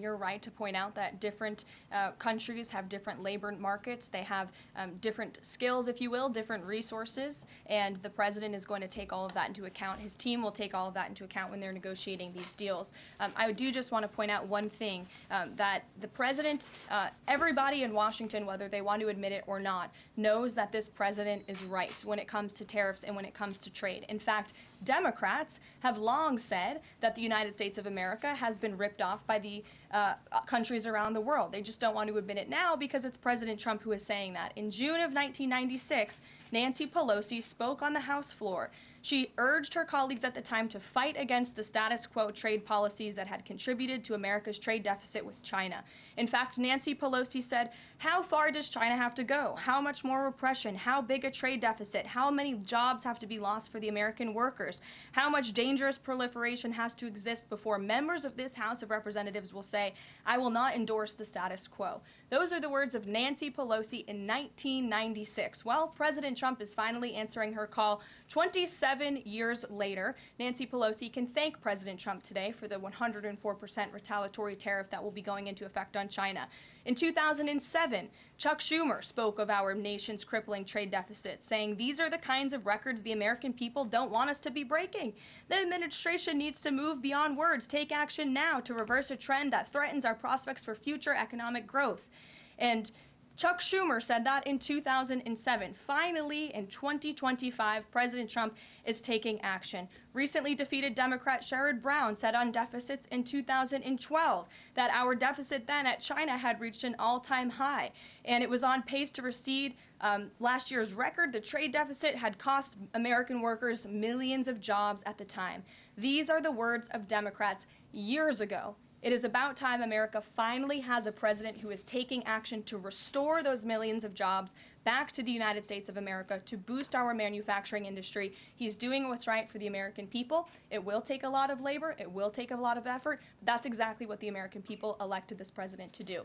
you're right to point out that different countries have different labor markets. They have different skills, if you will, different resources, and the president is going to take all of that into account. His team will take all of that into account when they're negotiating these deals. I do just want to point out one thing, that the president, everybody in Washington, whether they want to admit it or not, knows that this president is right when it comes to tariffs and when it comes to trade. In fact, Democrats have long said that the United States of America has been ripped off by the countries around the world. They just don't want to admit it now because it's President Trump who is saying that. In June of 1996, Nancy Pelosi spoke on the House floor. She urged her colleagues at the time to fight against the status quo trade policies that had contributed to America's trade deficit with China. In fact, Nancy Pelosi said, "How far does China have to go? How much more repression? How big a trade deficit? How many jobs have to be lost for the American workers? How much dangerous proliferation has to exist before members of this House of Representatives will say, 'I will not endorse the status quo'?" Those are the words of Nancy Pelosi in 1996. Well, President Trump is finally answering her call 27 years later. Nancy Pelosi can thank President Trump today for the 104% retaliatory tariff that will be going into effect on China. In 2007, Chuck Schumer spoke of our nation's crippling trade deficit, saying, "These are the kinds of records the American people don't want us to be breaking. The administration needs to move beyond words, take action now to reverse a trend that threatens our prospects for future economic growth." And Chuck Schumer said that in 2007. Finally, in 2025, President Trump is taking action. Recently defeated Democrat Sherrod Brown said on deficits in 2012 that our deficit then at China had reached an all-time high, and it was on pace to exceed last year's record. The trade deficit had cost American workers millions of jobs at the time. These are the words of Democrats years ago. It is about time America finally has a president who is taking action to restore those millions of jobs back to the United States of America, to boost our manufacturing industry. He's doing what's right for the American people. It will take a lot of labor. It will take a lot of effort. But that's exactly what the American people elected this president to do.